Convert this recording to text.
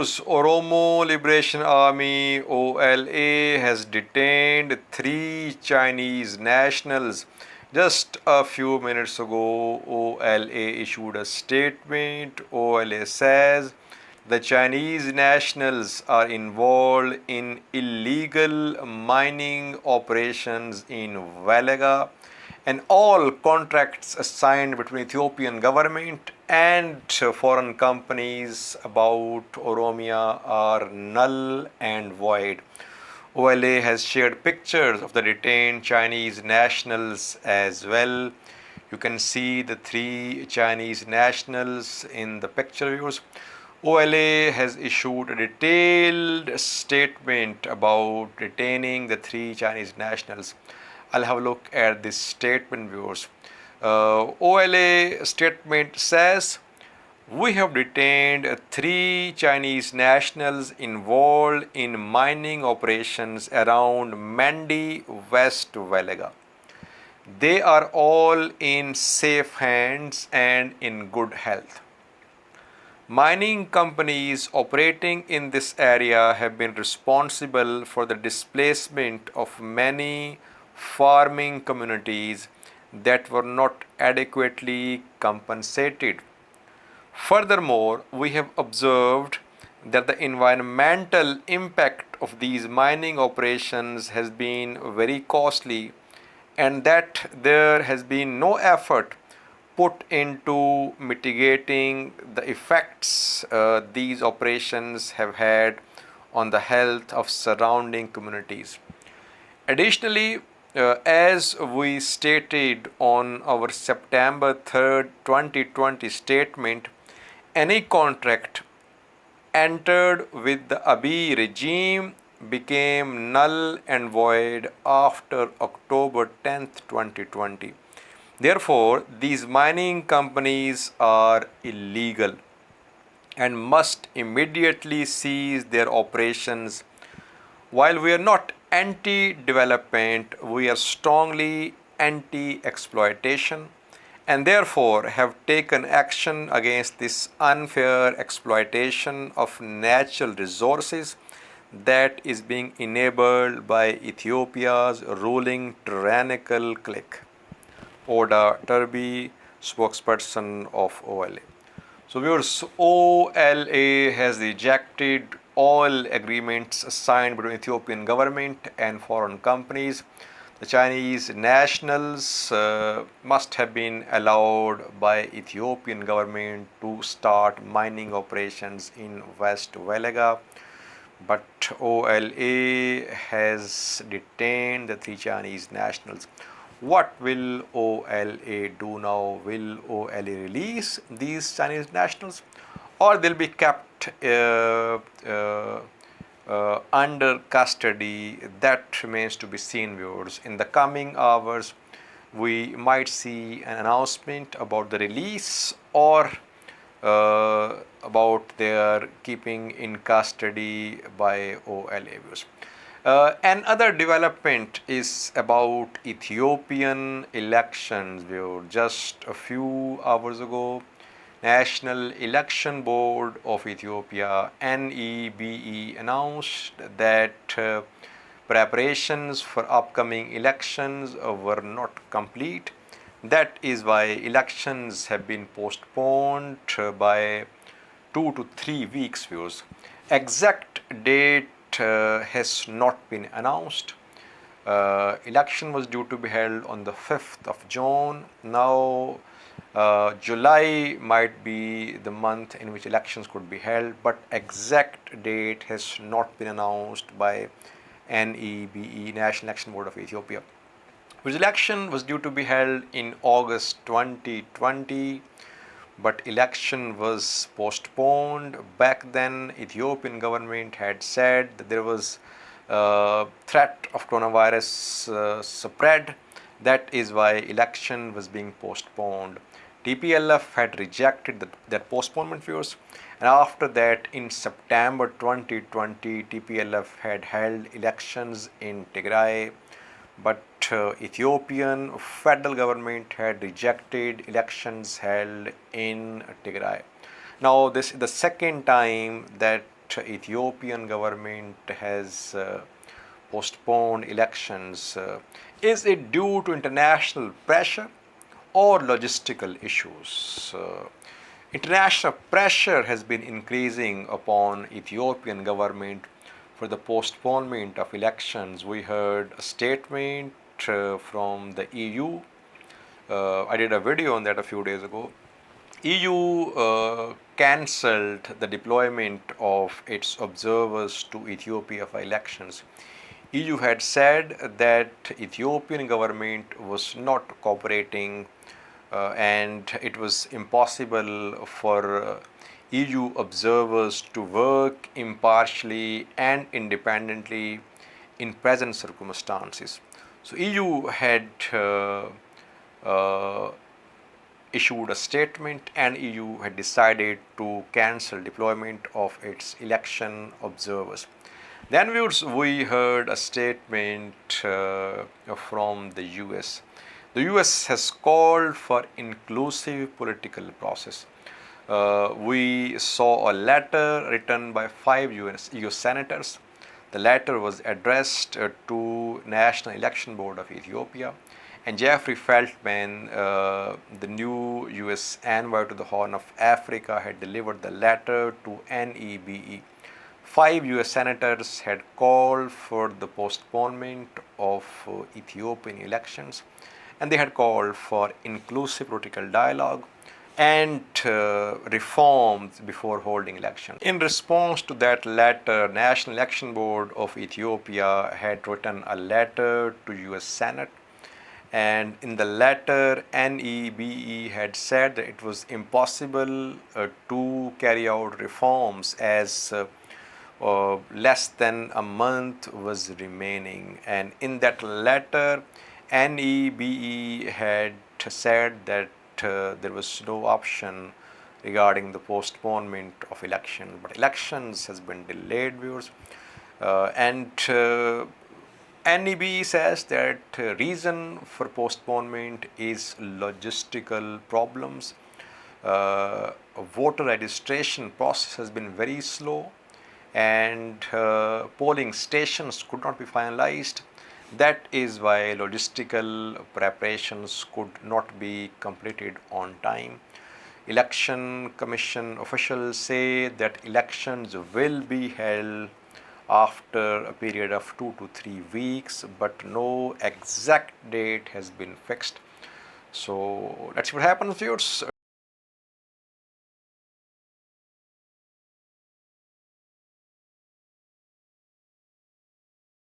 Viewers, Oromo Liberation Army OLA has detained 3 Chinese nationals. Just a few minutes ago, OLA issued a statement. OLA says the Chinese nationals are involved in illegal mining operations in Wellega, and all contracts signed between Ethiopian government and foreign companies about Oromia are null and void. OLA has shared pictures of the detained Chinese nationals as well. You can see the 3 Chinese nationals in the picture views. OLA has issued a detailed statement about detaining the 3 Chinese nationals. I'll have a look at this statement, viewers. OLA statement says, we have detained 3 Chinese nationals involved in mining operations around Mandi, West Wellega. They are all in safe hands and in good health. Mining companies operating in this area have been responsible for the displacement of many farming communities that were not adequately compensated. Furthermore, we have observed that the environmental impact of these mining operations has been very costly, and that there has been no effort put into mitigating the effects these operations have had on the health of surrounding communities. Additionally, as we stated on our September 3rd, 2020 statement, any contract entered with the Abiy regime became null and void after October 10th, 2020. Therefore, these mining companies are illegal and must immediately cease their operations. While we are not anti-development, we are strongly anti-exploitation and therefore have taken action against this unfair exploitation of natural resources that is being enabled by Ethiopia's ruling tyrannical clique. Oda Turbi, spokesperson of OLA. So viewers, OLA has rejected all agreements signed between Ethiopian government and foreign companies. The Chinese nationals must have been allowed by Ethiopian government to start mining operations in West Wellega, but OLA has detained the 3 Chinese nationals. What will OLA do now? Will OLA release these Chinese nationals, or they'll be kept under custody? That remains to be seen, viewers. In the coming hours, we might see an announcement about the release or about their keeping in custody by OLA, viewers. Another development is about Ethiopian elections. Just a few hours ago, National Election Board of Ethiopia (NEBE) announced that preparations for upcoming elections were not complete. That is why elections have been postponed by 2 to 3 weeks. Viewers, exact date has not been announced. Election was due to be held on the 5th of June. Now July might be the month in which elections could be held, but exact date has not been announced by NEBE, National Election Board of Ethiopia. Which election was due to be held in August 2020, but election was postponed. Back then, Ethiopian government had said that there was threat of coronavirus spread. That is why election was being postponed. TPLF had rejected that postponement, viewers, and after that, in September 2020, TPLF had held elections in Tigray, but Ethiopian federal government had rejected elections held in Tigray. Now, this is the second time that Ethiopian government has postponed elections. Is it due to international pressure or logistical issues? International pressure has been increasing upon Ethiopian government for the postponement of elections. We heard a statement from the EU. I did a video on that a few days ago. EU cancelled the deployment of its observers to Ethiopia for elections. EU had said that Ethiopian government was not cooperating and it was impossible for EU observers to work impartially and independently in present circumstances. So EU had issued a statement and EU had decided to cancel deployment of its election observers. Then we heard a statement from the US. The US has called for inclusive political process. We saw a letter written by 5 US senators. The letter was addressed to National Election Board of Ethiopia, and Jeffrey Feltman, the new US envoy to the Horn of Africa, had delivered the letter to NEBE. 5 US senators had called for the postponement of Ethiopian elections, and they had called for inclusive political dialogue and reforms before holding elections. In response to that letter, National Election Board of Ethiopia had written a letter to US Senate, and in the letter NEBE had said that it was impossible to carry out reforms as less than a month was remaining. And in that letter, NEBE had said that there was no option regarding the postponement of election, but elections has been delayed, viewers. And NEB says that reason for postponement is logistical problems. Voter registration process has been very slow, and polling stations could not be finalized. That is why logistical preparations could not be completed on time. Election Commission officials say that elections will be held after a period of 2 to 3 weeks, but no exact date has been fixed. So let's see what happens, viewers.